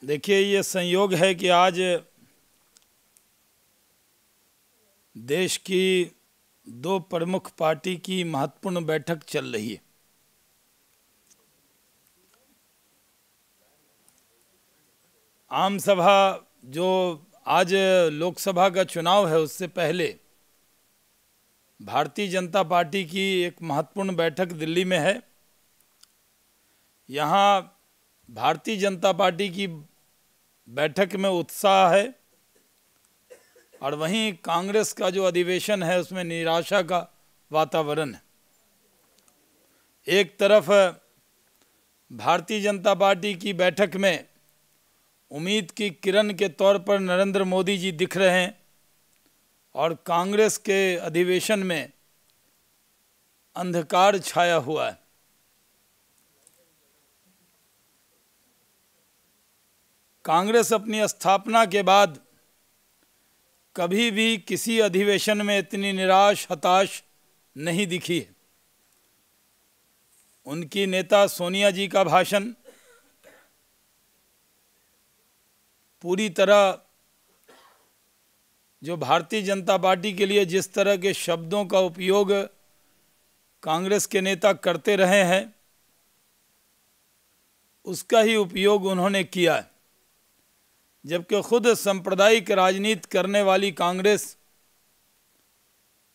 देखिए, ये संयोग है कि आज देश की दो प्रमुख पार्टी की महत्वपूर्ण बैठक चल रही है। आम सभा जो आज लोकसभा का चुनाव है, उससे पहले भारतीय जनता पार्टी की एक महत्वपूर्ण बैठक दिल्ली में है। यहाँ भारतीय जनता पार्टी की बैठक में उत्साह है और वहीं कांग्रेस का जो अधिवेशन है उसमें निराशा का वातावरण है। एक तरफ भारतीय जनता पार्टी की बैठक में उम्मीद की किरण के तौर पर नरेंद्र मोदी जी दिख रहे हैं और कांग्रेस के अधिवेशन में अंधकार छाया हुआ है। कांग्रेस अपनी स्थापना के बाद कभी भी किसी अधिवेशन में इतनी निराश हताश नहीं दिखी है। उनकी नेता सोनिया जी का भाषण पूरी तरह जो भारतीय जनता पार्टी के लिए जिस तरह के शब्दों का उपयोग कांग्रेस के नेता करते रहे हैं, उसका ही उपयोग उन्होंने किया है। जबकि खुद सांप्रदायिक राजनीति करने वाली कांग्रेस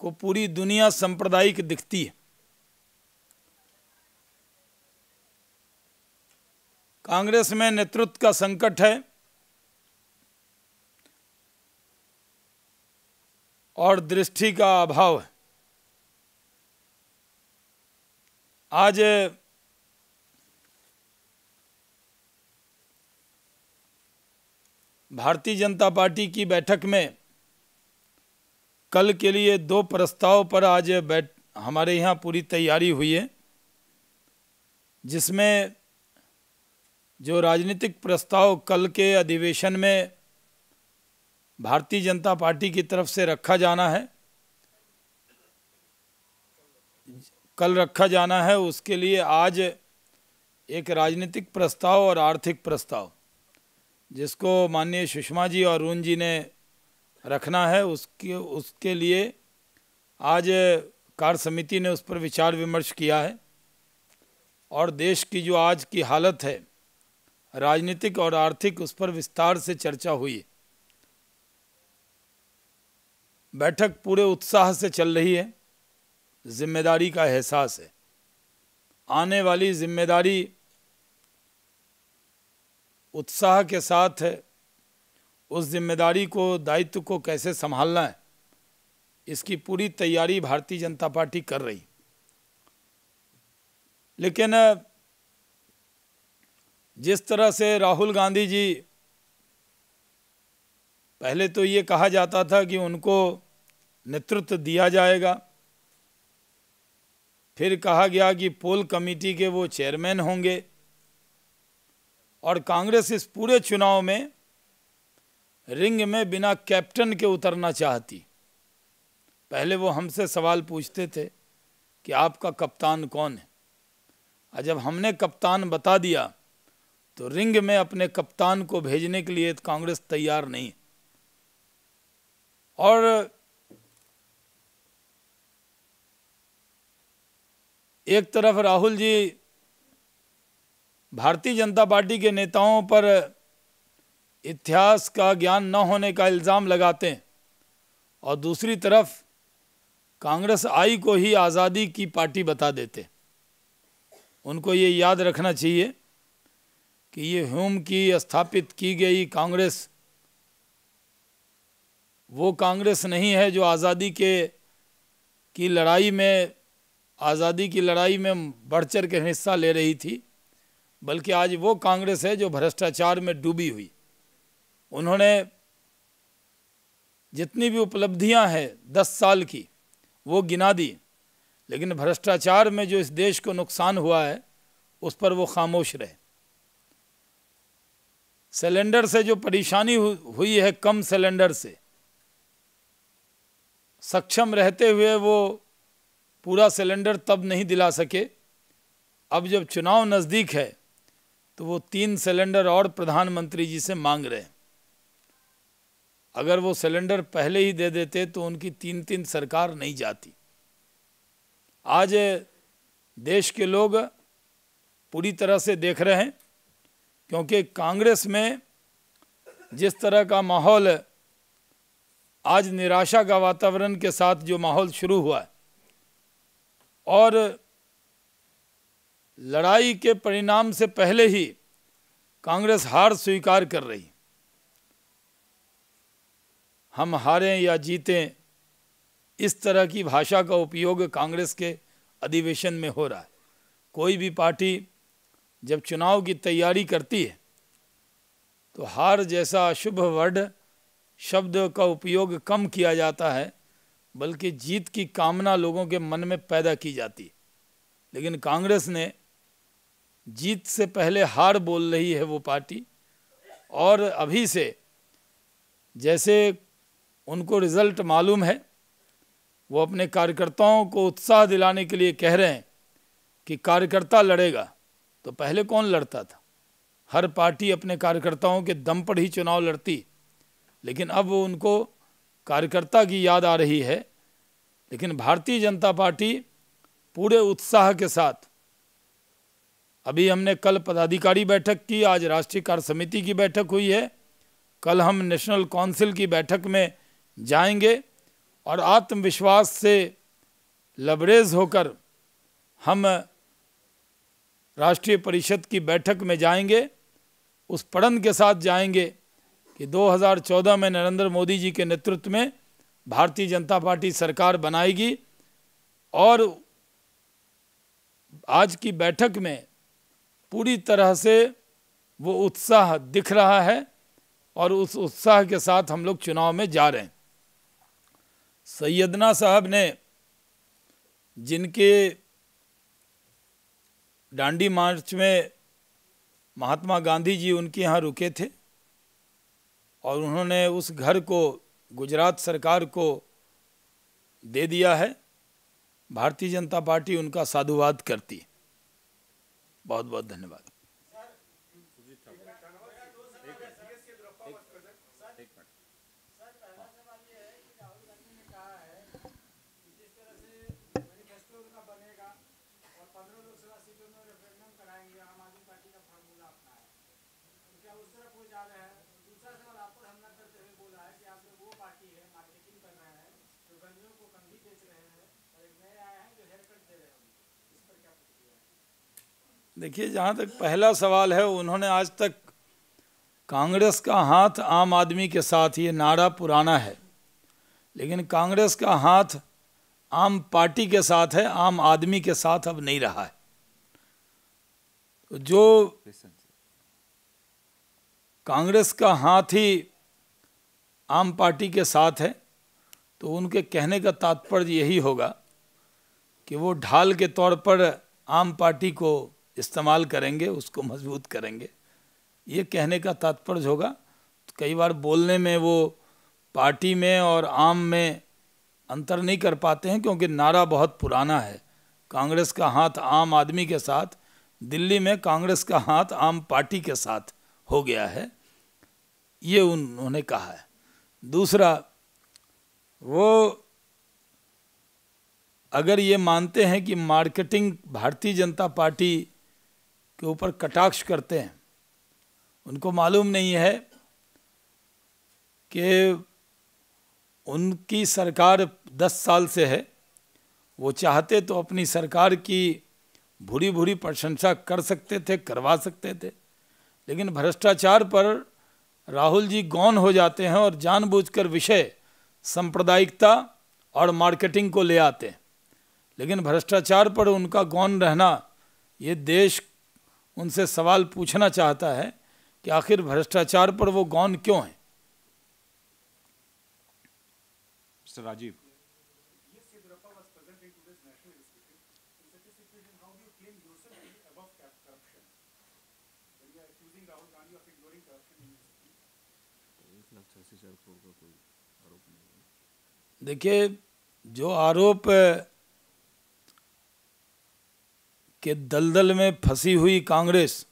को पूरी दुनिया सांप्रदायिक दिखती है। कांग्रेस में नेतृत्व का संकट है और दृष्टि का अभाव है। आज भारतीय जनता पार्टी की बैठक में कल के लिए दो प्रस्ताव पर आज हमारे यहाँ पूरी तैयारी हुई है, जिसमें जो राजनीतिक प्रस्ताव कल के अधिवेशन में भारतीय जनता पार्टी की तरफ से रखा जाना है, कल रखा जाना है, उसके लिए आज एक राजनीतिक प्रस्ताव और आर्थिक प्रस्ताव जिसको माननीय सुषमा जी और अरुण जी ने रखना है, उसके लिए आज कार्य समिति ने उस पर विचार विमर्श किया है। और देश की जो आज की हालत है राजनीतिक और आर्थिक, उस पर विस्तार से चर्चा हुई है। बैठक पूरे उत्साह से चल रही है, जिम्मेदारी का एहसास है। आने वाली जिम्मेदारी उत्साह के साथ है, उस जिम्मेदारी को, दायित्व को कैसे संभालना है, इसकी पूरी तैयारी भारतीय जनता पार्टी कर रही। लेकिन जिस तरह से राहुल गांधी जी, पहले तो ये कहा जाता था कि उनको नेतृत्व दिया जाएगा, फिर कहा गया कि पोल कमेटी के वो चेयरमैन होंगे, और कांग्रेस इस पूरे चुनाव में रिंग में बिना कैप्टन के उतरना चाहती। पहले वो हमसे सवाल पूछते थे कि आपका कप्तान कौन है, और जब हमने कप्तान बता दिया तो रिंग में अपने कप्तान को भेजने के लिए कांग्रेस तैयार नहीं। और एक तरफ राहुल जी भारतीय जनता पार्टी के नेताओं पर इतिहास का ज्ञान न होने का इल्ज़ाम लगाते हैं, और दूसरी तरफ कांग्रेस आई को ही आज़ादी की पार्टी बता देते। उनको ये याद रखना चाहिए कि ये ह्यूम की स्थापित की गई कांग्रेस वो कांग्रेस नहीं है जो आज़ादी की लड़ाई में बढ़ चढ़ के हिस्सा ले रही थी, बल्कि आज वो कांग्रेस है जो भ्रष्टाचार में डूबी हुई। उन्होंने जितनी भी उपलब्धियां हैं 10 साल की वो गिना दी, लेकिन भ्रष्टाचार में जो इस देश को नुकसान हुआ है उस पर वो खामोश रहे। सिलेंडर से जो परेशानी हुई है, कम सिलेंडर से सक्षम रहते हुए वो पूरा सिलेंडर तब नहीं दिला सके। अब जब चुनाव नज़दीक है तो वो 3 सिलेंडर और प्रधानमंत्री जी से मांग रहे हैं। अगर वो सिलेंडर पहले ही दे देते तो उनकी 3-3 सरकार नहीं जाती। आज देश के लोग पूरी तरह से देख रहे हैं, क्योंकि कांग्रेस में जिस तरह का माहौल आज निराशा का वातावरण के साथ जो माहौल शुरू हुआ है और लड़ाई के परिणाम से पहले ही कांग्रेस हार स्वीकार कर रही, हम हारें या जीतें, इस तरह की भाषा का उपयोग कांग्रेस के अधिवेशन में हो रहा है। कोई भी पार्टी जब चुनाव की तैयारी करती है तो हार जैसा अशुभ वर्ड शब्द का उपयोग कम किया जाता है, बल्कि जीत की कामना लोगों के मन में पैदा की जाती है। लेकिन कांग्रेस ने जीत से पहले हार बोल रही है वो पार्टी, और अभी से जैसे उनको रिजल्ट मालूम है, वो अपने कार्यकर्ताओं को उत्साह दिलाने के लिए कह रहे हैं कि कार्यकर्ता लड़ेगा। तो पहले कौन लड़ता था? हर पार्टी अपने कार्यकर्ताओं के दम पर ही चुनाव लड़ती, लेकिन अब वो उनको कार्यकर्ता की याद आ रही है। लेकिन भारतीय जनता पार्टी पूरे उत्साह के साथ, अभी हमने कल पदाधिकारी बैठक की, आज राष्ट्रीय कार्य समिति की बैठक हुई है, कल हम नेशनल काउंसिल की बैठक में जाएंगे और आत्मविश्वास से लबरेज होकर हम राष्ट्रीय परिषद की बैठक में जाएंगे। उस प्रण के साथ जाएंगे कि 2014 में नरेंद्र मोदी जी के नेतृत्व में भारतीय जनता पार्टी सरकार बनाएगी, और आज की बैठक में पूरी तरह से वो उत्साह दिख रहा है और उस उत्साह के साथ हम लोग चुनाव में जा रहे हैं। सैयदना साहब ने, जिनके डांडी मार्च में महात्मा गांधी जी उनके यहाँ रुके थे और उन्होंने उस घर को गुजरात सरकार को दे दिया है, भारतीय जनता पार्टी उनका साधुवाद करती है। बहुत बहुत धन्यवाद। देखिए, जहाँ तक पहला सवाल है, उन्होंने आज तक कांग्रेस का हाथ आम आदमी के साथ, ये नारा पुराना है, लेकिन कांग्रेस का हाथ आम पार्टी के साथ है, आम आदमी के साथ अब नहीं रहा है। तो जो कांग्रेस का हाथ ही आम पार्टी के साथ है, तो उनके कहने का तात्पर्य यही होगा कि वो ढाल के तौर पर आम पार्टी को इस्तेमाल करेंगे, उसको मजबूत करेंगे, ये कहने का तात्पर्य होगा। तो कई बार बोलने में वो पार्टी में और आम में अंतर नहीं कर पाते हैं, क्योंकि नारा बहुत पुराना है। कांग्रेस का हाथ आम आदमी के साथ, दिल्ली में कांग्रेस का हाथ आम पार्टी के साथ हो गया है, ये उन्होंने कहा है। दूसरा, वो अगर ये मानते हैं कि मार्केटिंग भारतीय जनता पार्टी के ऊपर कटाक्ष करते हैं, उनको मालूम नहीं है कि उनकी सरकार 10 साल से है। वो चाहते तो अपनी सरकार की भूरी भूरी प्रशंसा कर सकते थे, करवा सकते थे, लेकिन भ्रष्टाचार पर राहुल जी गौन हो जाते हैं और जानबूझकर विषय सांप्रदायिकता और मार्केटिंग को ले आते हैं। लेकिन भ्रष्टाचार पर उनका गौन रहना, ये देश उनसे सवाल पूछना चाहता है कि आखिर भ्रष्टाचार पर वो गौन क्यों है। मिस्टर राजीव, देखिए, जो आरोप के दलदल में फंसी हुई कांग्रेस,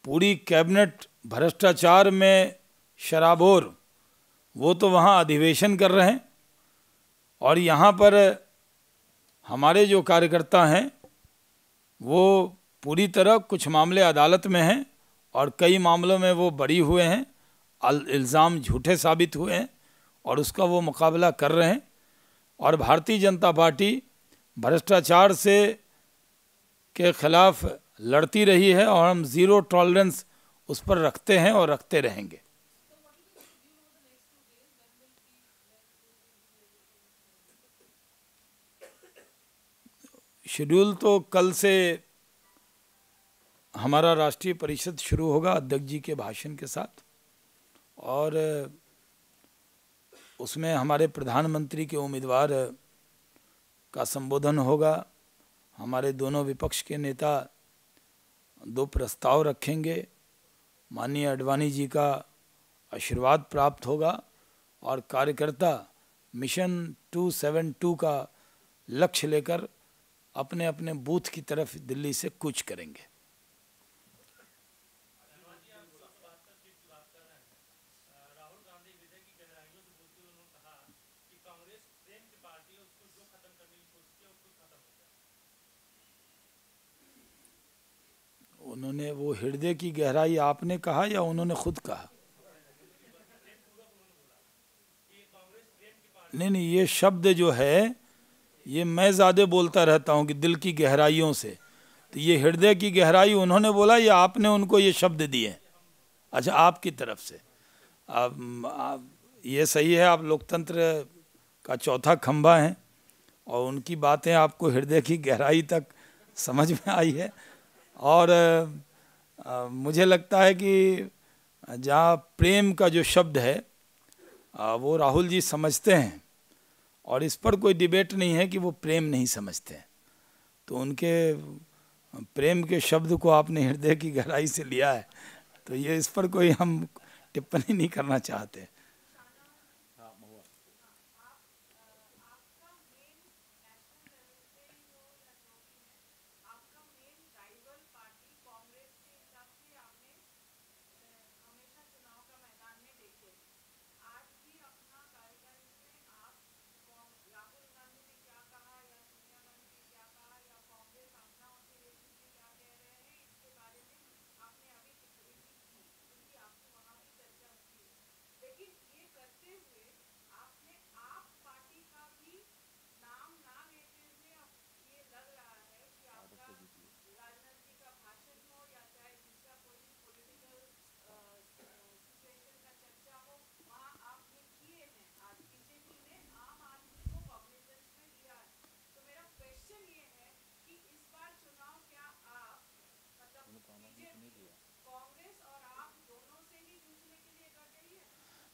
पूरी कैबिनेट भ्रष्टाचार में शराबोर, वो तो वहाँ अधिवेशन कर रहे हैं और यहाँ पर हमारे जो कार्यकर्ता हैं वो पूरी तरह, कुछ मामले अदालत में हैं और कई मामलों में वो बरी हुए हैं, इल्ज़ाम झूठे साबित हुए हैं और उसका वो मुकाबला कर रहे हैं। और भारतीय जनता पार्टी भ्रष्टाचार से के खिलाफ लड़ती रही है और हम ज़ीरो टॉलरेंस उस पर रखते हैं और रखते रहेंगे। शेड्यूल तो कल से हमारा राष्ट्रीय परिषद शुरू होगा अध्यक्ष जी के भाषण के साथ, और उसमें हमारे प्रधानमंत्री के उम्मीदवार का संबोधन होगा। हमारे दोनों विपक्ष के नेता 2 प्रस्ताव रखेंगे, माननीय आडवाणी जी का आशीर्वाद प्राप्त होगा और कार्यकर्ता मिशन 272 का लक्ष्य लेकर अपने अपने बूथ की तरफ दिल्ली से कूच करेंगे। उन्होंने वो हृदय की गहराई आपने कहा या उन्होंने खुद कहा? नहीं नहीं, ये शब्द जो है ये मैं ज़्यादा बोलता रहता हूँ कि दिल की गहराइयों से, तो ये हृदय की गहराई उन्होंने बोला या आपने उनको ये शब्द दिए? अच्छा, आपकी तरफ से। आप ये सही है, आप लोकतंत्र का चौथा खंभा हैं और उनकी बातें आपको हृदय की गहराई तक समझ में आई है। और मुझे लगता है कि जहाँ प्रेम का जो शब्द है वो राहुल जी समझते हैं और इस पर कोई डिबेट नहीं है कि वो प्रेम नहीं समझते हैं। तो उनके प्रेम के शब्द को आपने हृदय की गहराई से लिया है, तो ये इस पर कोई हम टिप्पणी नहीं करना चाहते।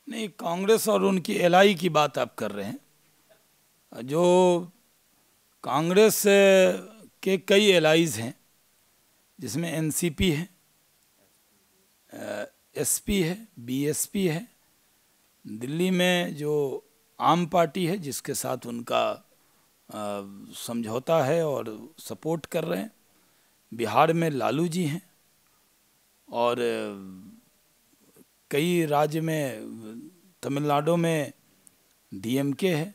नहीं, कांग्रेस और उनकी एलआई की बात आप कर रहे हैं। जो कांग्रेस के कई एलाइज हैं जिसमें एनसीपी है, एसपी है, बीएसपी है, दिल्ली में जो आम पार्टी है जिसके साथ उनका समझौता है और सपोर्ट कर रहे हैं, बिहार में लालू जी हैं और कई राज्य में, तमिलनाडु में डीएमके है।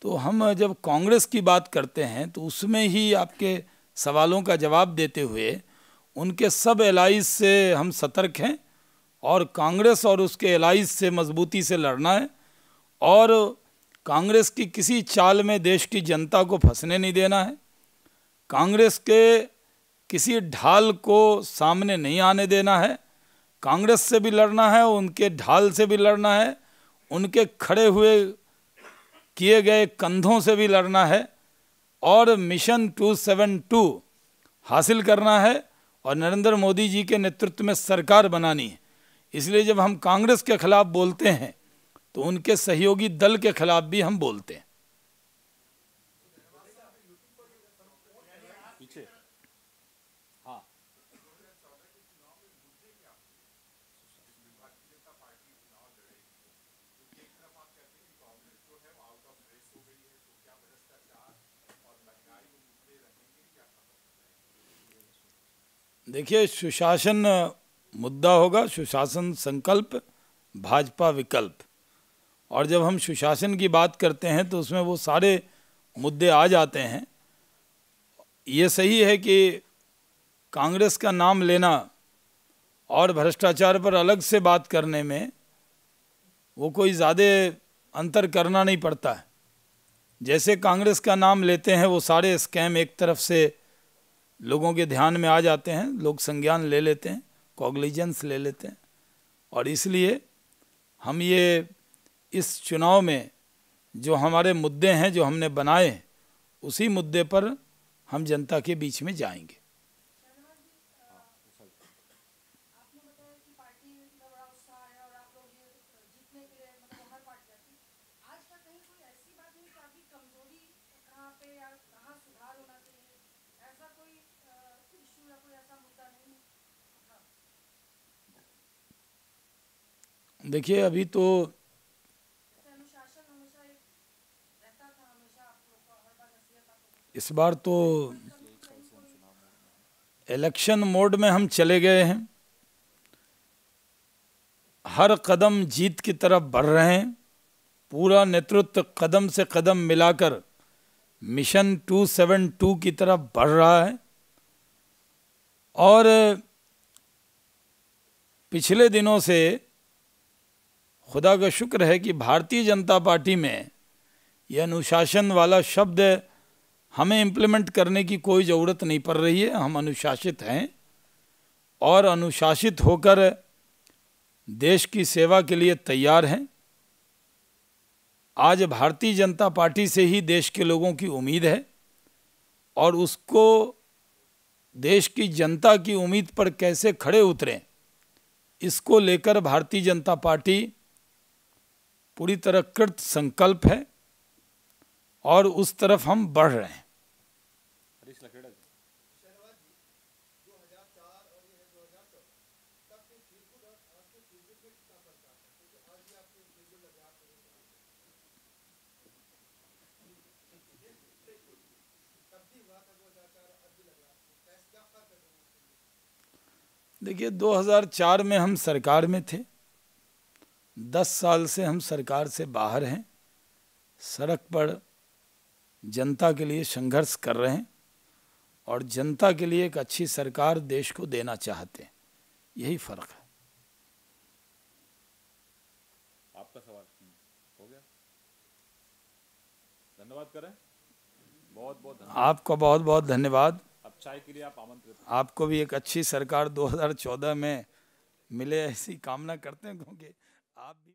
तो हम जब कांग्रेस की बात करते हैं तो उसमें ही आपके सवालों का जवाब देते हुए उनके सब एलाइज से हम सतर्क हैं और कांग्रेस और उसके एलाइज से मजबूती से लड़ना है और कांग्रेस की किसी चाल में देश की जनता को फंसने नहीं देना है। कांग्रेस के किसी ढाल को सामने नहीं आने देना है। कांग्रेस से भी लड़ना है, उनके ढाल से भी लड़ना है, उनके खड़े हुए किए गए कंधों से भी लड़ना है और मिशन 272 हासिल करना है और नरेंद्र मोदी जी के नेतृत्व में सरकार बनानी है। इसलिए जब हम कांग्रेस के खिलाफ बोलते हैं तो उनके सहयोगी दल के खिलाफ भी हम बोलते हैं। देखिए, सुशासन मुद्दा होगा सुशासन संकल्प भाजपा विकल्प। और जब हम सुशासन की बात करते हैं तो उसमें वो सारे मुद्दे आ जाते हैं। ये सही है कि कांग्रेस का नाम लेना और भ्रष्टाचार पर अलग से बात करने में वो कोई ज़्यादा अंतर करना नहीं पड़ता है। जैसे कांग्रेस का नाम लेते हैं वो सारे स्कैम एक तरफ से लोगों के ध्यान में आ जाते हैं, लोग संज्ञान ले लेते हैं, कॉग्निजेंस ले लेते हैं। और इसलिए हम ये इस चुनाव में जो हमारे मुद्दे हैं जो हमने बनाए उसी मुद्दे पर हम जनता के बीच में जाएंगे। देखिए अभी तो इस बार तो इलेक्शन मोड में हम चले गए हैं, हर कदम जीत की तरफ बढ़ रहे हैं। पूरा नेतृत्व कदम से कदम मिलाकर मिशन 272 की तरफ बढ़ रहा है। और पिछले दिनों से खुदा का शुक्र है कि भारतीय जनता पार्टी में यह अनुशासन वाला शब्द हमें इम्प्लीमेंट करने की कोई ज़रूरत नहीं पड़ रही है। हम अनुशासित हैं और अनुशासित होकर देश की सेवा के लिए तैयार हैं। आज भारतीय जनता पार्टी से ही देश के लोगों की उम्मीद है और उसको देश की जनता की उम्मीद पर कैसे खड़े उतरें, इसको लेकर भारतीय जनता पार्टी पूरी तरह कृत संकल्प है और उस तरफ हम बढ़ रहे हैं। देखिए 2004 में हम सरकार में थे, 10 साल से हम सरकार से बाहर हैं, सड़क पर जनता के लिए संघर्ष कर रहे हैं और जनता के लिए एक अच्छी सरकार देश को देना चाहते हैं। यही फर्क है। आपका सवाल हो गया, धन्यवाद करें। बहुत बहुत धन्यवाद। आपका बहुत बहुत धन्यवाद। अब चाय के लिए आप आमंत्रित। आपको भी एक अच्छी सरकार 2014 में मिले ऐसी कामना करते हैं, क्योंकि आप भी